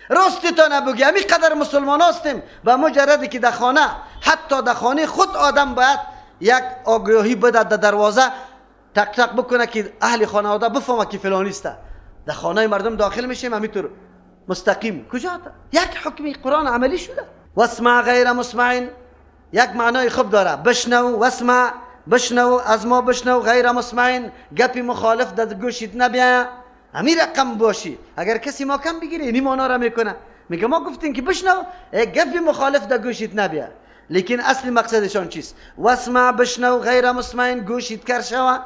راستی تا نبگی همی قدر مسلمان هستیم و مجردی که در خانه، حتی در خانه خود آدم باید یک آگاهی بده در دروازه تک تک بکنه که اهل خانواده بفهمه که فلانیسته. در خانه مردم داخل میشیم همینطور مستقیم کجا یک حکمی قرآن عملی شده. واسمع غیر مسمعین یک معنای خوب داره، بشنو، واسمع بشنو، از ما بشنو، غیر مسمعین گپی مخالف در گوشت نبیه، همین رقم باشی. اگر کسی ما کم بگیره اینی مانا را میکنه، میگه ما گفتیم که بشنو گپی مخالف در گوشت نبیه، لیکن اصلی مقصدشان چیست؟ واسمع بشنو غیر مسمعین گوشت کر شوه.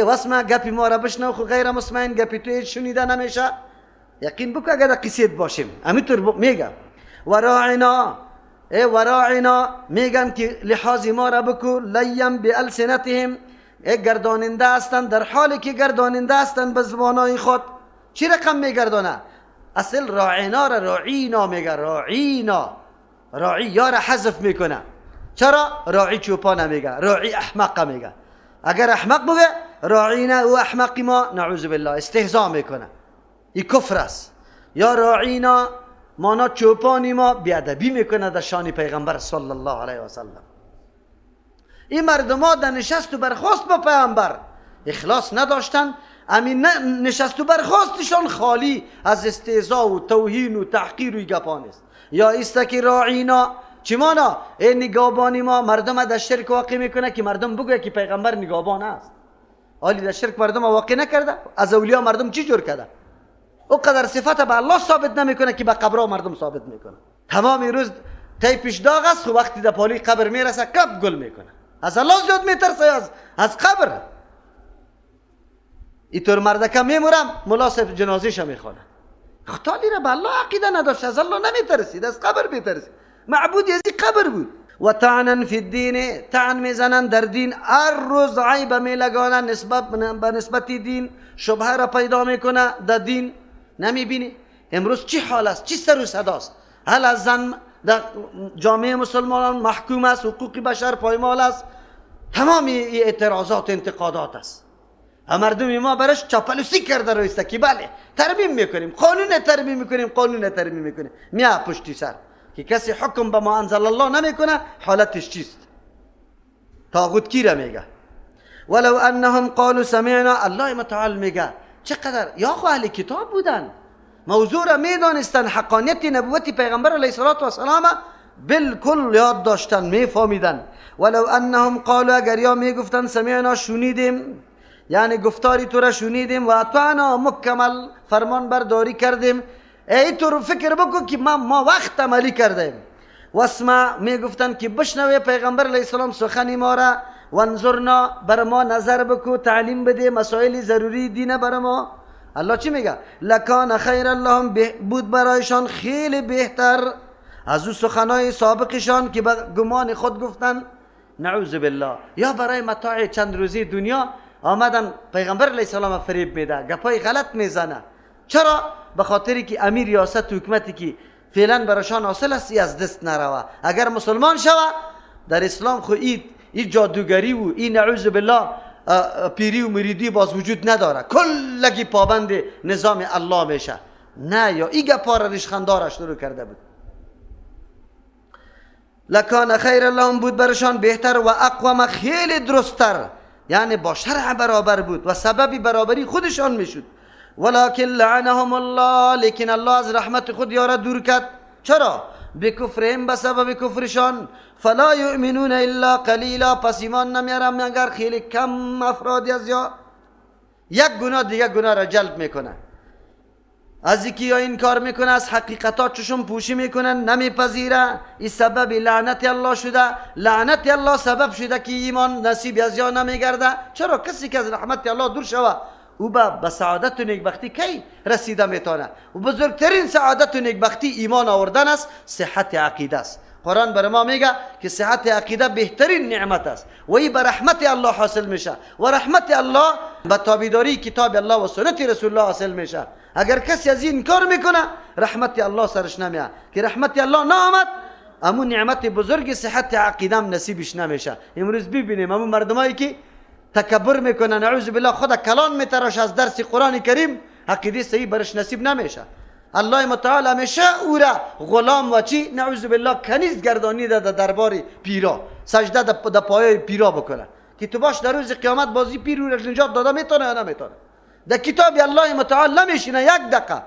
واسمع گپی ما را بشنو خو غیر مسمعین گپی تو شنیده نمیشه. یقین بکن اگر قصید باشیم همینطور میگم. وراعنا وراعنا میگن که لحاظ ما را بکو لیم بالسنتهم گرداننده هستند، در حالی که گرداننده هستند به زبانای خود. چی رقم میگردانه؟ اصل راعینا را راعینا میگه، راعینا راعی یا را حذف میکنه. چرا؟ راعی چوپا نمیگه، راعی احمق میگه. اگر احمق بگه راعینا و احمقی ما نعوذ بالله استهزا میکنه، این کفر است. یا راعینا مانا چوپانی ما بیادبی میکنه در شان پیغمبر صلی الله علیه و سلم. این مردم ها در نشست و برخاست با پیغمبر اخلاص نداشتن. همین نشست و برخاستشان خالی از استهزا و توهین و تحقیر و گپان است. یا است که راعینا چی مانا؟ این نگابانی ما مردم در شرک واقع میکنه که مردم بگوه که پیغمبر نگابان است. حالی در شرک مردم واقع نکرده. از اولیاء مردم چی جور کرده؟ او قدر صفت به الله ثابت نمیکنه که به قبرها مردم ثابت میکنه. تمام روز تی پیش داغ است، خب وقتی در پالی قبر میرسه کپ گل میکنه. از الله زیاد میترسه از قبر. اینطور مردکه میمورم ملاسف جنازیش میخونه. خطالی را به الله عقیده نداشت، از الله نمیترسید، از قبر میترسید. معبود یزی قبر بود. و طعنا فی الدین، طعن میزنن در دین، هر روز عیب میلگانن به نسبت دین، شبهه را پیدا میکنه در دین. نمیبینی امروز چی حال است، چی سر و صداست؟ هل از زن در جامعه مسلمانان محکوم است، حقوق بشر پایمال است، تمامی اعتراضات و انتقادات است. مردم ما برش چاپلوسی کرده رویسته که بله ترمیم میکنیم، قانون ترمیم میکنیم، قانون ترمیم میکنیم. میا پشتی سر که کسی حکم به ما انزل الله نمیکنه حالتش چیست؟ طاغوت کی را میگه؟ ولو انهم قالوا سمعنا، الله متعال میگه چقدر یا خو اهل کتاب بودن، موضوع را میدانستن، حقانیت نبوت پیغمبر علیه الصلاه و السلام بالکل یاد داشتن، میفهمیدن. ولو انهم قالوا، اگر یا میگفتن سمعنا شنیدیم، یعنی گفتاری تو را شنیدیم، و اطعنا مکمل فرمان برداری کردیم. ای تو فکر بکن که ما وقت عملی کردیم. واسمع میگفتن که بشنوی پیغمبر علیه السلام سخنی ما را، وانظرنا بر ما نظر بکو، تعلیم بده مسائل ضروری دینه بر ما. الله چی میگه؟ لکان خیر اللهم، بود برایشان خیلی بهتر از او سخنای سابقشان که به گمان خود گفتن. نعوذ بالله. یا برای متاع چند روزی دنیا آمدن پیغمبر علیه السلام فریب میده، گپای غلط میزنه. چرا؟ به خاطری که امیر ریاست و حکمتی که فعلا براشان حاصل است از دست نروه. اگر مسلمان شوه در اسلام خو این جادوگری و این نعوذ بالله پیری و مریدی باز وجود نداره، کلگی پابند نظام الله میشه. نه، یا این گپا را ریشخندارش شروع کرده بود. لکان خیر اللهم، بود برشان بهتر، و اقوم خیلی درستتر، یعنی با شرع برابر بود و سبب برابری خودشان میشد. ولکن لعنهم الله، لیکن الله از رحمت خود یارا دور کرد. چرا؟ بکفرهم، بسبب کفرشان. فلا یؤمنون الا قلیلا، پس ایمان نمیارن مگر خیلی کم افرادی از یا یک گناه دیگه گناه را جلب میکنن. از یکی یا این کار میکنه، از حقیقتات چشم پوشی میکنن، نمیپذیره. این سبب لعنت الله شده، لعنت الله سبب شده که ایمان نصیب از یا نمیگرده. چرا؟ کسی که از رحمت الله دور شوه او به سعادت و نیکبختی کی رسیده میتونه؟ و بزرگترین سعادت و نیکبختی ایمان آوردن است، صحت عقیده است. قرآن بر ما میگه که صحت عقیده بهترین نعمت است و این به رحمت الله حاصل میشه، و رحمت الله به تابعداری کتاب الله و سنت رسول الله حاصل میشه. اگر کسی از این کار میکنه رحمت الله سرش نمیاد، که رحمت الله نامد امون نعمت بزرگ صحت عقیده هم نصیبش نمیشه. امروز ببینیم امون مردمایی که تکبر میکنن، نعوذ بالله، خود کلان میتراش از درس قرآن کریم، عقیده صحیح برش نصیب نمیشه. الله متعال همیشه او را غلام و چی نعوذ بالله کنیز گردانی در دربار پیرا، سجده در پای پیرا بکنه که تو باش در روز قیامت بازی پیر رو نجات داده میتونه یا نمیتونه. در کتاب الله متعال نمیشینه یک دقیقه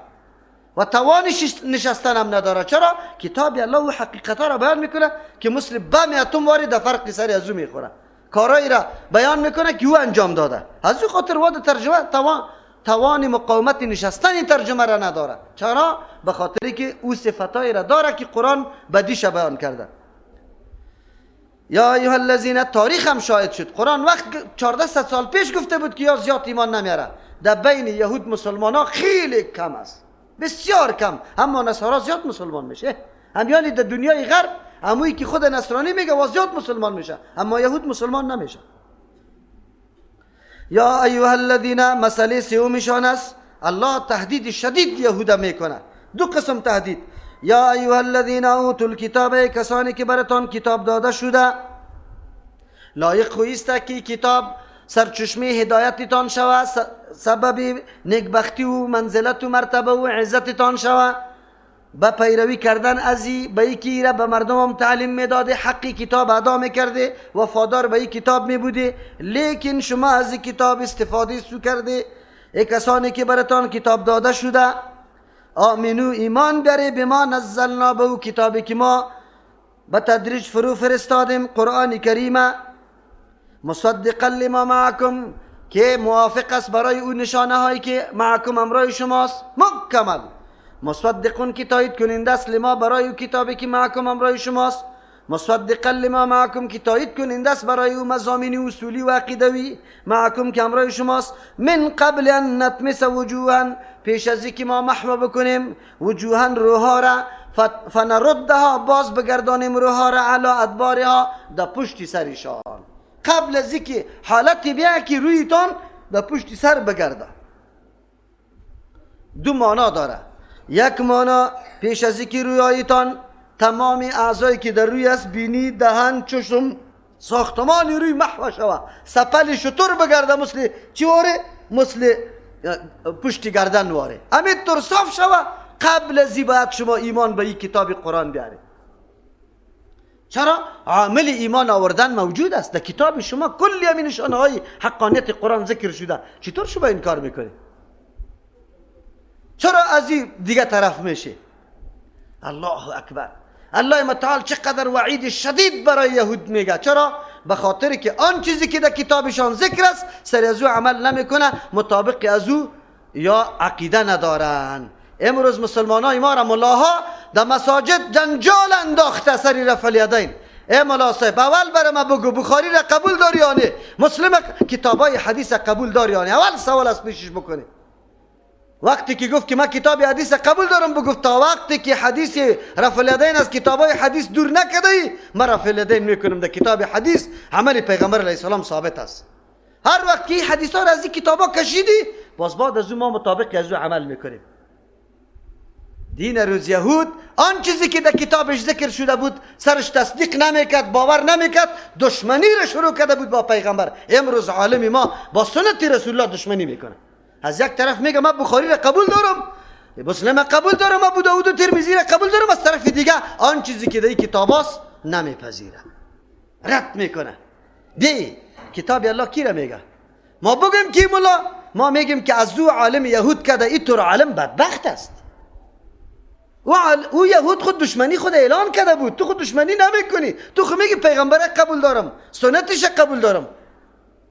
و توانش نشستن هم نداره. چرا؟ کتاب الله و حقیقتا را بیان میکنه که مثل بم اتم وارد در فرق سری از او میخوره، کارایی را بیان میکنه که او انجام داده. از او خاطر واد ترجمه توان مقاومت نشستن این ترجمه را نداره. چرا؟ به خاطری که او صفتایی را داره که قرآن بدیش بیان کرده. یا ایها الذین، تاریخ هم شاهد شد. قرآن وقت 1400 سال پیش گفته بود که یا زیاد ایمان نمیاره. در بین یهود مسلمان ها خیلی کم است، بسیار کم. اما نصارا زیاد مسلمان میشه. همیانی در دنیای غرب همویی که خود نصرانی میگه و زیاد مسلمان میشه، اما یهود مسلمان نمیشه. یا ایها الذین، مسئله سومشان است الله تهدید شدید یهودا میکنه. دو قسم تهدید. یا ایها الذین اوتوا الکتاب، کسانی که براتون کتاب داده شده، لایق است که کتاب سرچشمه هدایتتان شود، سبب نیکبختی و منزلت و مرتبه و عزتتان شود. با پیروی کردن از به یکی را به مردم تعلیم میداده، حقی کتاب ادا میکرده، وفادار به این کتاب میبوده، لیکن شما از کتاب استفاده سو کرده. ای کسانی که براتان کتاب داده شده، آمنو ایمان بیاره به ما نزلنا، به او کتابی که ما به تدریج فرو فرستادیم، قرآن کریمه، مصدقا لما معکم، که موافق است برای اون نشانه هایی که معکم امرای شماست، مکمل. مصدقون که تایید کننده است لما، برای او کتابی که معکم امرای شماست، مصدقا لما معکم، که تایید کننده است برای او مضامین اصولی و عقیدوی معکم که امرای شماست. من قبل ان نطمس وجوها، پیش از اینکه ما محو بکنیم وجوها روها را، فنردها، باز بگردانیم روها را علی ادبارها، در پشت سرشان. قبل از اینکه حالتی بیا که رویتان در پشت سر بگرده. دو معنا داره. یک معنا پیش از اینکه رویایتان تمام اعضایی که در روی است، بینی، دهن، چشم، ساختمان روی محو شود، سپل شطور بگرده، مثل چی واره؟ مثل پشت گردن واره، همین طور صاف شود. قبل از این باید شما ایمان به این کتاب قرآن بیاره. چرا؟ عامل ایمان آوردن موجود است در کتاب شما. کلی همین نشانه های حقانیت قرآن ذکر شده. چطور شما انکار میکنی؟ چرا از این دیگه طرف میشه؟ الله اکبر. الله متعال چقدر وعید شدید برای یهود میگه. چرا؟ به خاطر که آن چیزی که در کتابشان ذکر است سر از او عمل نمیکنه، مطابق از او یا عقیده ندارن. امروز مسلمان های ما را ملاها در مساجد جنجال انداخته سر رفع الیدین. ای ملا صاحب، اول برای ما بگو بخاری را قبول داری یا نه؟ مسلم کتابای حدیث قبول داری یا نه؟ اول سوال از پیشش بکنی. وقتی که گفت که من کتاب حدیث قبول دارم، بگفت تا وقتی که حدیث رفع الیدین از کتابای حدیث دور نکردی، من رفع الیدین میکنم. در کتاب حدیث عمل پیغمبر علیه السلام ثابت است. هر وقت که حدیث ها را از این کتابا کشیدی، باز بعد از ما مطابق از او عمل میکنیم. دین روز یهود آن چیزی که در کتابش ذکر شده بود سرش تصدیق نمیکرد، باور نمیکرد، دشمنی را شروع کرده بود با پیغمبر. امروز عالم ما با سنت رسول الله دشمنی میکنه. از یک طرف میگه من بخاری را قبول دارم، مسلم قبول دارم، ابو داود و ترمذی را قبول دارم، از طرف دیگه آن چیزی که در کتاب است نمیپذیره، رد میکنه. دی کتاب الله کی را میگه؟ ما بگیم کی مولا؟ ما میگیم که از او عالم یهود کده اینطور عالم بدبخت است. او یهود خود دشمنی خود اعلان کرده بود، تو خود دشمنی نمیکنی، تو خود میگی پیغمبر قبول دارم، سنتش قبول دارم.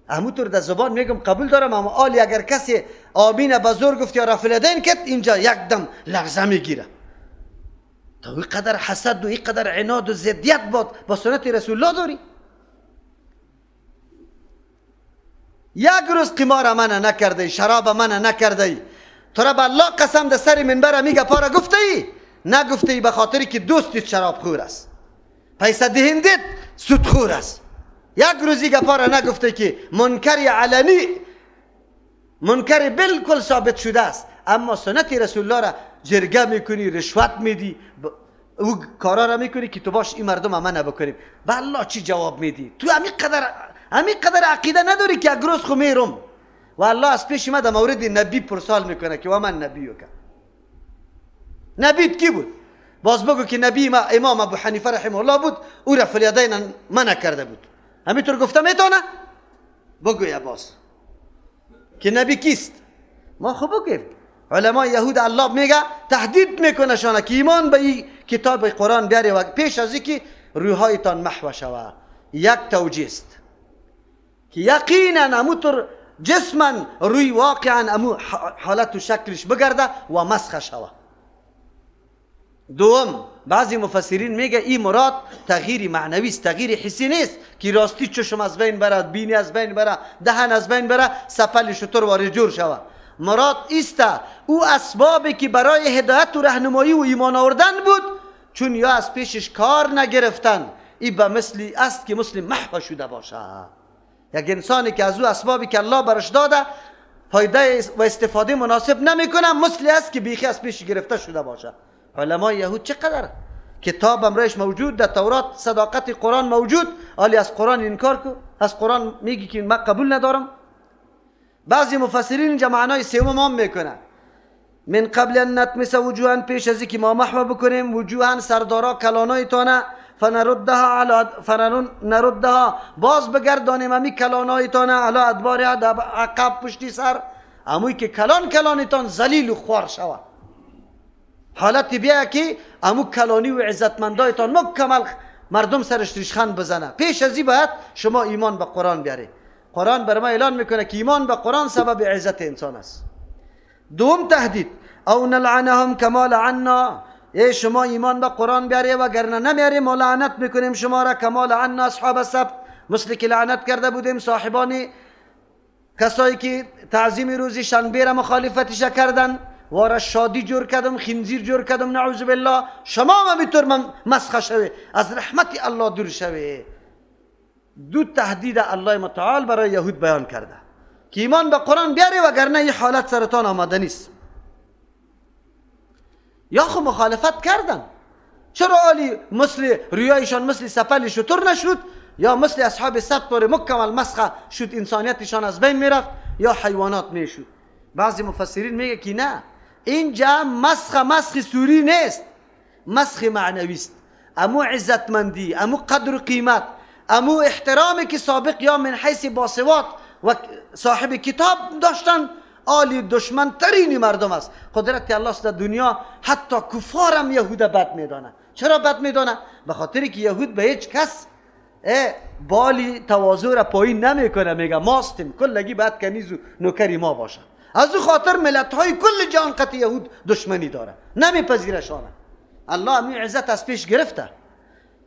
همونطور در زبان میگم قبول دارم، اما آلی اگر کسی آمین بزرگ گفت یا رفع الیدین کرد، اینجا یک دم لغزه میگیره. تو اینقدر حسد و اینقدر عناد و ضدیت با سنت رسول الله داری؟ یک روز قمار من نکرده، شراب من نکرده، تو را به الله قسم در سر منبر میگه پارا گفته ای؟ نگفته ای، به خاطری که دوستت شراب خور است، پیسه دهندت سود خور است. یک روزی گپارا نگفته که منکر علنی، منکر بالکل ثابت شده است، اما سنت رسول الله را جرگه میکنی، رشوت میدی، او کارا را میکنی که تو باش این مردم ما نبکنیم. به الله چی جواب میدی؟ تو همین قدر عقیده نداری که یک روز خو میرم، و الله از پیش ما در مورد نبی پرسال میکنه که و من نبیو که نبیت کی بود؟ باز بگو که نبی ما امام ابو حنیفه رحمه الله بود، او رفع الیدین منع کرده بود. همینطور گفته میتونه؟ بگو یا باز که نبی کیست؟ ما خوب بگیم علماء یهود الله میگه تهدید میکنه شانه که ایمان به این کتاب قرآن بیاره و پیش از اینکه روحایتان محو شود. یک توجیه است که یقینا اموتر جسما روی واقعا امو حالت و شکلش بگرده و مسخ شود. دوم بعضی مفسرین میگه این مراد تغییر معنوی است، تغییر حسی نیست که راستی چشم از بین بره، بینی از بین بره، دهن از بین بره، سپل شتر وارد جور شود. مراد است او اسبابی که برای هدایت و راهنمایی و ایمان آوردن بود چون یا از پیشش کار نگرفتن، این به مثلی است که مسلم محو شده باشه. یک انسانی که از او اسبابی که الله برش داده فایده و استفاده مناسب نمیکنه مثلی است که بیخی از پیش گرفته شده باشه. علماء یهود چقدر کتاب امرش موجود، در تورات صداقت قرآن موجود، ولی از قرآن انکار کو، از قرآن میگی که من قبول ندارم. بعضی مفسرین اینجا معنای سوم هم میکنن من قبل ان نطمس وجوها، پیش از اینکه ما محو بکنیم وجوها سردارا کلانایتانه فنردها باز بگردانیم امی کلانایتانه علی ادبار عقب پشتی سر، اموی که کلانتان ذلیل و خوار شود. حالت بیا که امو کلانی و عزتمندایتان مکمل مردم سرش ریشخند بزنه. پیش از این باید شما ایمان به قرآن بیاری. قرآن بر ما اعلان میکنه که ایمان به قرآن سبب عزت انسان است. دوم تهدید او نلعنهم کما لعنا، شما ایمان به قرآن بیاری و گرنه نمیاری ما لعنت میکنیم شما را کما لعنا اصحاب السبت، مثل که لعنت کرده بودیم صاحبان کسایی که تعظیم روز شنبه را مخالفتش کردن و را شادی جور کردم، خنزیر جور کردم، نعوذ بالله. شما هم اینطور مسخ شوی، از رحمت الله دور شوی. دو تهدید الله متعال برای یهود بیان کرده که ایمان به قرآن بیاری وگرنه این حالت سرطان آمده نیست. یا خو مخالفت کردن، چرا آلی مثل ریایشان مثل سپل شتر نشد، یا مثل اصحاب سبت طور مکمل مسخ شد، انسانیتشان از بین میرفت، یا حیوانات میشد. بعضی مفسرین میگه که نه، اینجا مسخ سوری نیست، مسخ معنوی است. امو عزتمندی، امو قدر و قیمت، امو احترامی که سابق یا من حیث باسوات و صاحب کتاب داشتن آلی دشمن ترین مردم است. قدرت الله است در دنیا حتی کفارم یهود بد میدانه. چرا بد میدانه؟ به خاطری که یهود به هیچ کس بالی تواضع را پایین نمیکنه، میگه ماستیم کلگی باید کنیز و نوکری ما باشه. از او خاطر ملت های کل جهان قط یهود دشمنی داره، نمیپذیرشانه. الله امی عزت از پیش گرفته.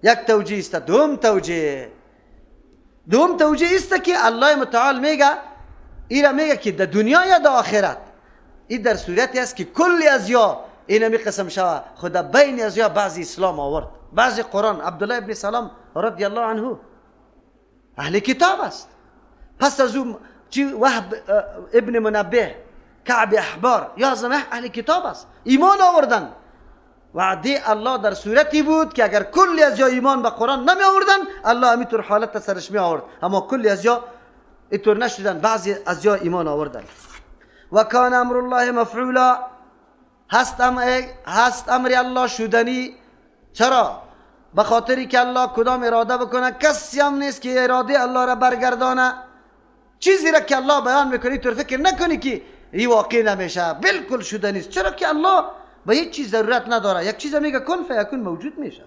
یک توجیه است. دوم توجیه است که الله متعال میگه ایرا میگه که در دنیا یا در آخرت، این در صورتی است که کلی از یا اینمی قسم شوه خدا بین از یا بعضی اسلام آورد، بعضی قرآن. عبدالله ابن سلام رضی الله عنه اهل کتاب است. پس از او وهب ابن منبه، کعب احبار یا زمه اهل کتاب است، ایمان آوردن. وعده الله در صورتی بود که اگر کلی از یا ایمان به قرآن نمی آوردن الله همینطور حالت سرش می آورد، اما کلی از یا اینطور نشدن، بعضی از یا ایمان آوردن. و کان امر الله مفعولا، هست امر الله شدنی. چرا؟ به خاطری که الله کدام اراده بکنه کسی هم نیست که اراده الله را برگردانه. چیزی را که الله بیان میکنی تو فکر نکنی که این واقع نمیشه، بالکل شدنی است. چرا که الله به هیچ چیز ضرورت نداره، یک چیز میگه کن فیکون موجود میشه.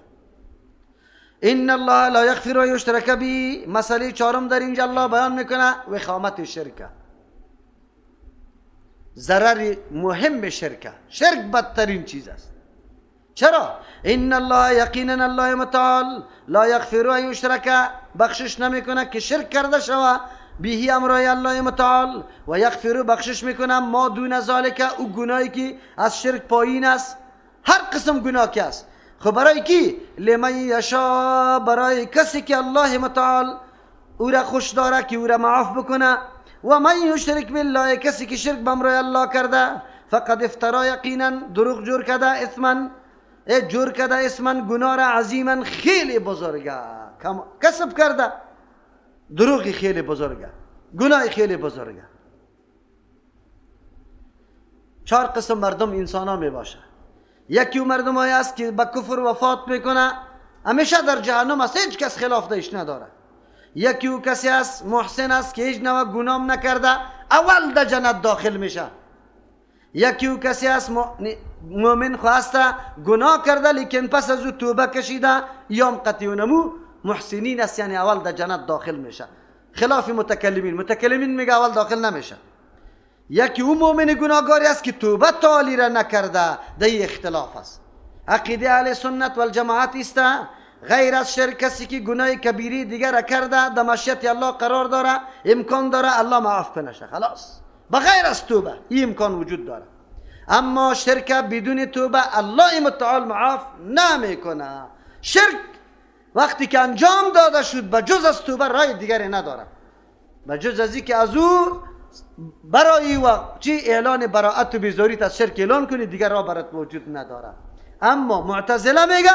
ان الله لا یغفر ان یشرک به. مسئله چهارم در اینجا الله بیان میکنه وخامت شرک، ضرر مهم شرک بدترین چیز است. چرا؟ ان الله یقینا الله متعال لا یغفر ان یشرک، بخشش نمیکنه که شرک کرده شود، به امرای الله متعال، و یغفر بخشش میکنه ما دون ذالک، او گناهی که از شرک پایین است، هر قسم گناه که است. خب برای کی؟ لمن یشاء، برای کسی که الله متعال او را خوش داره که او را معاف بکنه. و من یشرک بالله، کسی که شرک به امرای الله کرده فقد افترا، یقینا دروغ جور کرده، اسما گناه را عظیما خیلی بزرگه کسب کرده، دروغی خیلی بزرگه، گناه خیلی بزرگه. 4 قسم مردم انسان ها می باشه. یکی مردم هایی است که به کفر وفات میکنه، همیشه در جهنم است، هیچ کس خلاف داشت نداره. یکی او کسی است محسن است که هیچ نوع گناه نکرده، اول در جنت داخل میشه. یکی او کسی است مؤمن خواسته گناه کرده لیکن پس از او توبه کشیده، یا قطعونمو محسنین است، یعنی اول در جنت داخل میشه. خلاف متکلمین میگه اول داخل نمیشه. یکی او مؤمن گناهگاری است که توبه تعالی را نکرده، در اختلاف است. عقیده اهل سنت و الجماعت است غیر از شرک کسی که گناه کبیری دیگر را کرده در مشیت الله قرار داره، امکان داره الله معاف کنه، خلاص بغیر از توبه این امکان وجود داره. اما شرک بدون توبه الله متعال معاف نمیکنه. شرک وقتی که انجام داده شد به جز از توبه راه دیگری نداره، به جز از اینکه از او برای و چی اعلان براءت و بیزاریت از شرک اعلان کنی، دیگر راه برات وجود نداره. اما معتزله میگه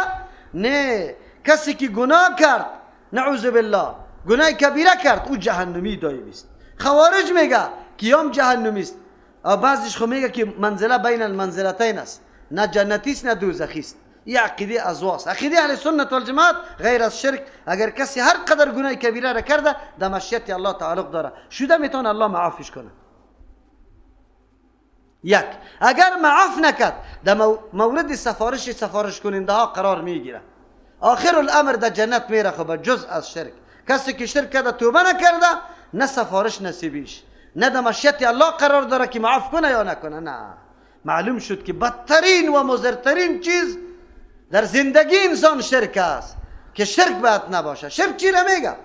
نه، کسی که گناه کرد نعوذ بالله گناه کبیره کرد او جهنمی دائم است. خوارج میگه که هم جهنمی است، و بعضیش خو میگه که منزله بین المنزلتین است، نه جنتی است نه دوزخی است. این عقیده ازواست. عقیده اهل سنت و الجماعت غیر از شرک، اگر کسی هر قدر گناه کبیره را کرده در مشیت الله تعلق داره، شده میتونه الله معافش کنه. یک، اگر معاف نکرد در مورد سفارش کننده ها قرار میگیره، آخر الامر در جنت میره. خب جز از شرک، کسی که شرک کرده توبه نکرده نه سفارش نصیبیش، نه در مشیت الله قرار داره که معاف کنه یا نکنه. نه، معلوم شد که بدترین و مضرترین چیز در زندگی انسان شرک است، که شرک باید نباشه. شرک چی را میگه؟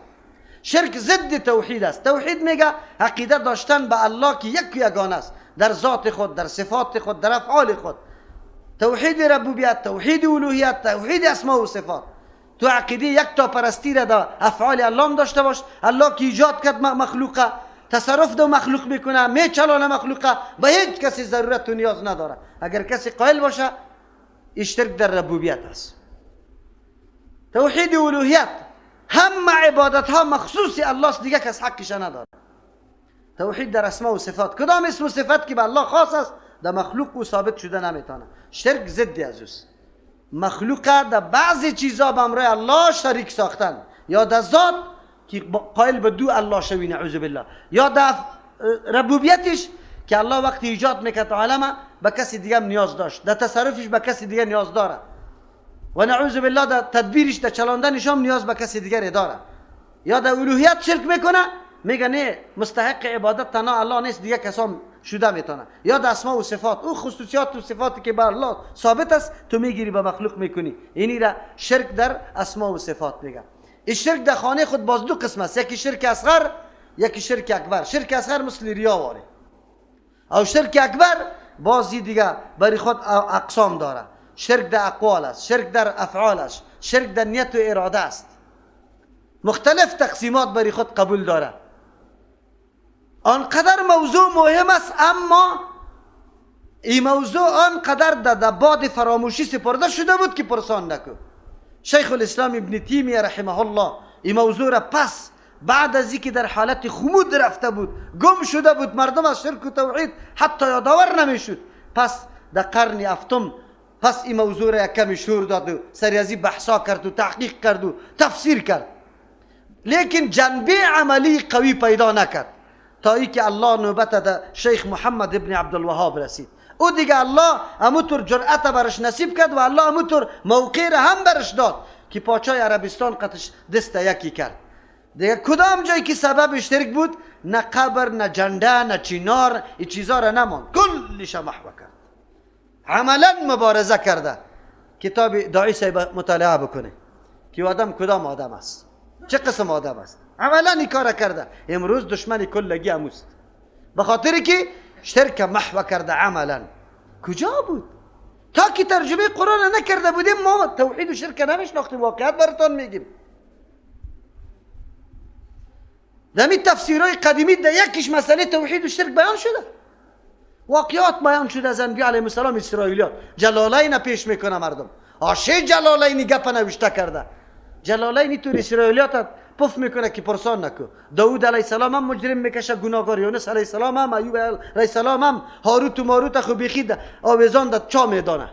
شرک ضد توحید است. توحید میگه عقیده داشتن به الله که یک یگانه است، در ذات خود، در صفات خود، در افعال خود. توحید ربوبیت، توحید الوهیت، توحید اسماء و صفات. تو عقیده یک تا پرستی را در افعال الله هم داشته باش. الله که ایجاد کرد مخلوقه، تصرف دو مخلوق میکنه، میچلانه مخلوقه، به هیچ کسی ضرورت و نیاز نداره. اگر کسی قائل باشه اشترک در ربوبیت است. توحید الوهیت، همه عبادت ها مخصوصی الله است، دیگه کس حقش نداره. توحید در اسماء و صفات، کدام اسم و صفت که به الله خاص است در مخلوق او ثابت شده نمیتونه. شرک ضد از اوست. مخلوق در بعضی چیزا به امر الله شریک ساختن، یا در ذات که قائل به دو الله شوی نعوذ بالله، یا در ربوبیتش که الله وقتی ایجاد میکرد عالم به کسی دیگه نیاز داشت، در تصرفش به کسی دیگه نیاز داره، و نعوذ بالله در تدبیرش، در چلاندنش هم نیاز به کسی دیگری داره. یا در الوهیت شرک میکنه، میگه نه مستحق عبادت تنها الله نیست، دیگه کسام شده میتونه. یا در اسماء و صفات، او خصوصیات و صفاتی که بر الله ثابت است تو میگیری به مخلوق میکنی، اینی را شرک در اسماء و صفات میگه. این شرک در خانه خود باز دو قسم است، یکی شرک اصغر، یکی شرک اکبر. شرک اصغر مثل ریا واره، او شرک اکبر بازی دیگه برای خود اقسام داره. شرک در اقوال است، شرک در افعال است، شرک در نیت و اراده است. مختلف تقسیمات برای خود قبول داره. آنقدر موضوع مهم است، اما این موضوع آنقدر در باد فراموشی سپرده شده بود که پرسان نکو. شیخ الاسلام ابن تیمیه رحمه الله این موضوع را پس بعد از اینکه در حالت خمود رفته بود، گم شده بود، مردم از شرک و توحید حتی یادآور نمیشد، پس در قرن هفتم پس این موضوع را کمی شور داد و سریازی بحثا کرد و تحقیق کرد و تفسیر کرد، لیکن جنبه عملی قوی پیدا نکرد تا ای که الله نوبت در شیخ محمد ابن عبدالوهاب رسید. او دیگه الله همونطور جرأت برش نصیب کرد و الله همونطور موقع را هم برش داد که پاچای عربستان قطش دست یکی کرد. دیگه کدام جایی که سبب اشترک بود، نه قبر، نه جنده، نه چینار، این چیزا را نماند، کلش محو کرد. عملا مبارزه کرده. کتاب داعی صاحب مطالعه بکنه که آدم کدام آدم است، چه قسم آدم است. عملا این کار کرده. امروز دشمن کلگی هموست، به خاطر که شرک محو کرده. عملا کجا بود؟ تا که ترجمه قرآن نکرده بودیم ما توحید و شرک نمیشناختیم. واقعیت براتون میگیم. دمی تفسیرهای قدیمی در یکیش مسئله توحید و شرک بیان شده، واقعات بیان شده از انبیاء علیهم السلام. اسرائیلیات جلالین پیش میکنه مردم. آشه جلالین گپ نوشته کرده. جلالین تو اسرائیلیات پف میکنه که پرسان نکو. داوود علیه السلام هم مجرم میکشه گناهکار، یونس علیه السلام هم، ایوب علیه السلام هم، هاروت و ماروت خو بیخی آویزان داد چا میدانه.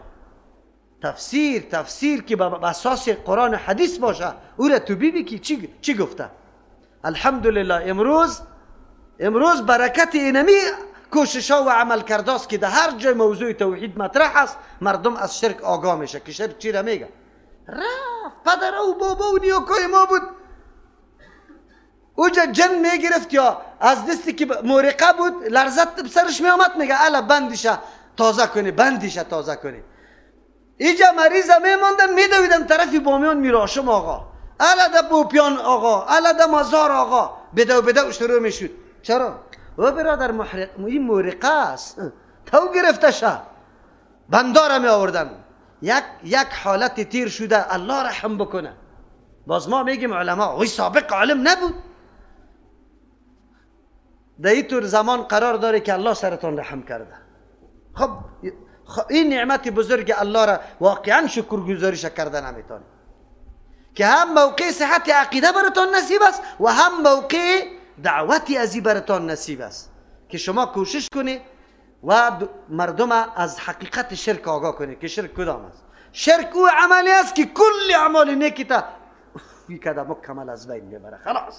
تفسیر که به اساس قرآن و حدیث باشه، او را تو بیبی که چی گفته. الحمدلله امروز برکت اینمی کوشش ها و عمل کرداست که در هر جای موضوع توحید مطرح است مردم از شرک آگاه میشه که شرک چی را میگه. رفت پدر او بابا و نیاکای ما بود اوجا جن میگرفت یا از دستی که مورقه بود لرزت بسرش میامد، میگه الا بندیشه تازه کنی. ایجا مریض میماندن میدویدن طرفی بامیان میراشم آقا، الا دا بوپیان آقا، الا دا مزار آقا، بدو شروع میشد. چرا؟ و برادر این مورقه است، تو گرفتشه بندار می آوردن. یک حالت تیر شده، الله رحم بکنه. باز ما میگیم علما وی سابق عالم نبود. در این طور زمان قرار داره که الله سرتان رحم کرده. خب این نعمت بزرگ الله را واقعا شکرگزاریش کرده نمیتونه که هم موقع صحت عقیده براتان نصیب است و هم موقع دعوتی ازی براتان نصیب است که شما کوشش کنی و مردم از حقیقت شرک آگاه کنی که شرک کدام است. شرک او عملی است که کل اعمال نیکی تا کده مکمل از بین میبره. خلاص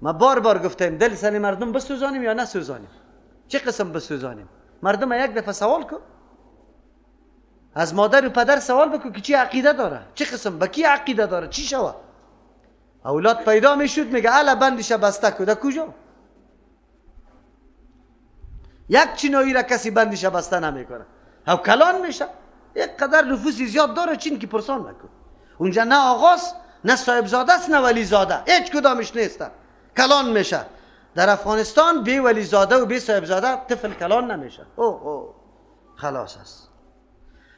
ما بار گفتیم دل سن مردم بسوزانیم یا نسوزانیم؟ چه قسم بسوزانیم؟ مردم یک دفعه سوال کن، از مادر و پدر سوال بکن که چی عقیده داره، چه قسم به کی عقیده داره، چی شوه. اولاد پیدا میشد میگه الا بندش بسته کده کجا؟ یک چینایی را کسی بندش بسته نمیکنه، او کلان میشه. یک قدر نفوسی زیاد داره چین که پرسان نکن. اونجا نه آغاز نه صاحب زاده است نه ولی زاده، هیچ کدامش نیست، کلان میشه. در افغانستان بی ولی زاده و بی صاحب زاده طفل کلان نمیشه. اوه خلاص است.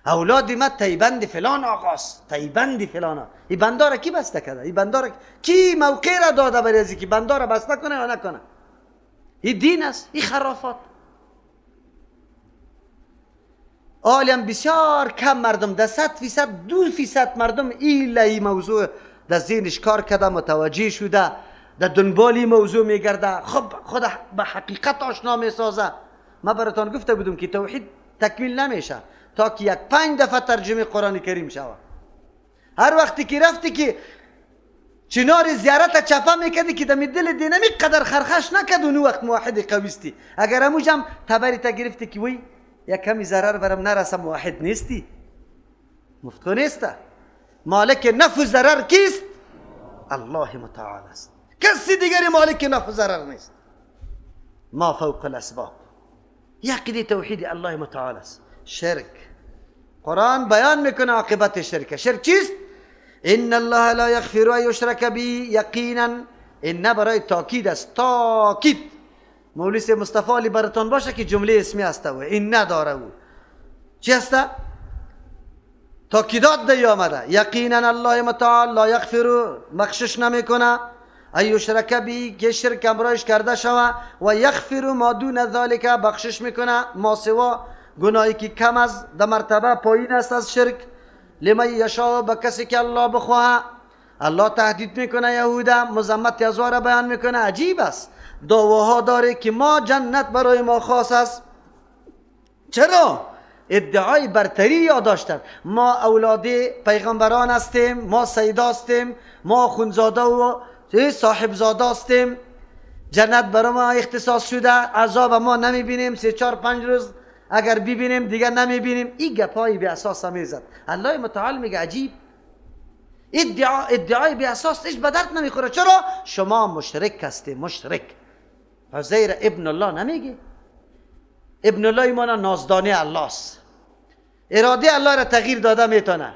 اولادی ما تایبند فلان آقاست، تایبند فلان. این بندار کی بسته کرده؟ این بندار کی موقع را داده برای ازی که بندار بسته کنه یا نکنه؟ این دین است، این خرافات. عالم بسیار کم مردم، در 100% 2% مردم این موضوع در ذهنش کار کرده، متوجه شده، در دنبالی موضوع میگرده، خب خود به حقیقت آشنا میسازه. ما براتان گفته بودم که توحید تکمیل نمیشه تا که 5 دفعه ترجمه قرآن کریم شود. هر وقتی که رفتی که چنار زیارت چپا میکردی که دمی دل دینمی قدر خرخش نکد اون وقت موحد قویستی. اگر اموجم تبری تا گرفتی که وی یک کمی ضرر برم نرسم موحد نیستی، مفتو نیسته. مالک نفع و ضرر کیست؟ الله متعال است، کسی دیگری مالک نفع و ضرر نیست. ما فوق الاسباب. یقیده توحید الله متعال است. شرک قرآن بیان میکنه عاقبت شرک. شرک چیست؟ ان الله لا یغفر ان یشرک به، یقینا این برای تاکید است. تاکید مولوی سی مصطفی علی براتون باشه که جمله اسمی است و این نداره. او چی است؟ تاکیدات دی آمده. یقینا الله متعال لا یغفر، بخشش نمیکنه، ان یشرک به، که شرک امرایش کرده شوه، و یغفر ما دون ذالک، بخشش میکنه ما سوا گناهی که کم از در مرتبه پایین است از شرک، لمن یشاء، به کسی که الله بخواه. الله تهدید میکنه یهودا، مذمت یزوار بیان میکنه. عجیب است، دعواها داره که ما جنت برای ما خاص است. چرا؟ ادعای برتری یا داشتن. ما اولاد پیغمبران هستیم، ما سیدا هستیم، ما خونزاده و صاحب زاده هستیم، جنت برای ما اختصاص شده، عذاب ما نمیبینیم، 3-4-5 روز اگر ببینیم دیگر نمیبینیم. این گپای بی اساس میزد. الله متعال میگه عجیب، ادعای بی اساس ایش به درد نمیخوره. چرا؟ شما مشرک هستی. مشرک عزیر ابن الله نمیگه. ابن الله ایمان نازدانی الله است، اراده الله را تغییر داده میتونه.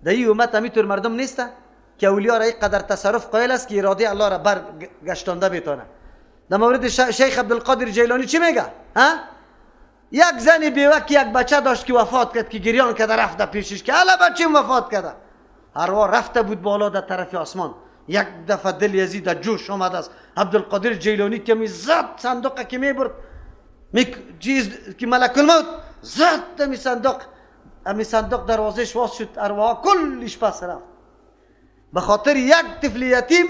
در این امت همینطور مردم نیستن که اولیاء را یک قدر تصرف قائل است که اراده الله را برگشتانده میتونه. در مورد شیخ عبدالقادر جیلانی چی میگه؟ یک زنی بیوک یک بچه داشت که وفات کرد، که گریان کرده رفته پیشش که الا بچه‌م وفات کرده. ارواح رفته بود بالا در طرف آسمان. یک دفعه دل یزید در جوش آمد است. عبدالقادر جیلانی که میزد صندوق که میبرد، چیز که ملک الموت زد می صندوق، امی صندوق دروازش واز شد، ارواح کلش پس رفت. به خاطر یک طفل یتیم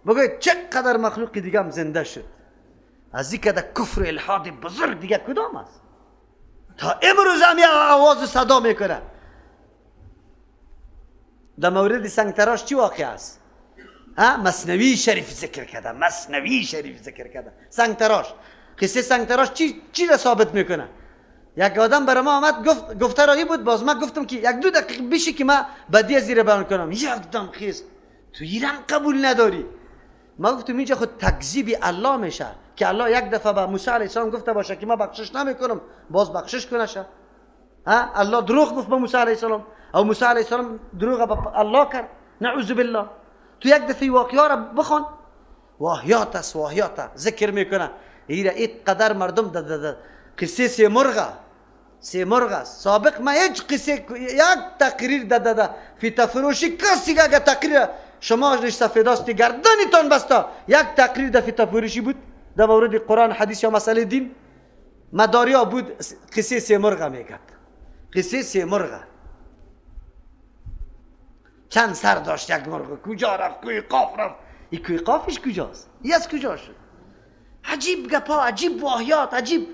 بگوید چقدر مخلوق دیگه هم زنده شد. از این که در کفر الحاد بزرگ دیگه کدام است؟ تا امروز هم یک آواز و صدا میکنه. در مورد سنگ تراش چی واقع است؟ مثنوی شریف ذکر کرده، مثنوی شریف ذکر کرده. سنگ تراش، قصه سنگ تراش چی را ثابت میکنه؟ یک آدم برای ما آمد گفته رایی بود، باز من گفتم که یک دو دقیقه بشه که من بدی زیر بیان کنم. یک دم خیست تو ایران قبول نداری. ما گفتم اینجا خود تکذیب الله میشه که الله یک دفعه به موسی علیه السلام گفته باشه که من بخشش نمیکنم، باز بخشش کنه شه. الله دروغ گفت به موسی علیه السلام او موسی علیه السلام دروغ به الله کرد. نعوذ بالله. تو یک دفعه واقعا را بخون، واهیات است، واهیات ذکر میکنه. این قدر مردم ده قصه سه مرغ است. سابق ما هیچ قصه یک تقریر ده فیتا فروشی کسی که اگه تقریر شما ریش سفیداستی گردنتان بسته یک تقریر ده فیتا فروشی بود در مورد قرآن حدیث یا مسئله دین مداریا بود. قصه سه مرغ میگد. قصه سه مرغ چند سر داشت یک مرغ، کجا رفت، کوی قاف رفت. این کوی قافش کجاست؟ این از کجا شد؟ عجیب گپا، عجیب واهیات، عجیب.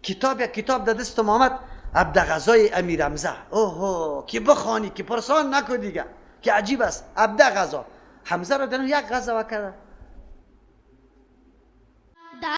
کتاب در دستم آمد، عبدغزای امیر حمزه. اوه که بخوانی که پرسان نکن دیگه که عجیب است. عبدغزا حمزه را در یک غزا کرده.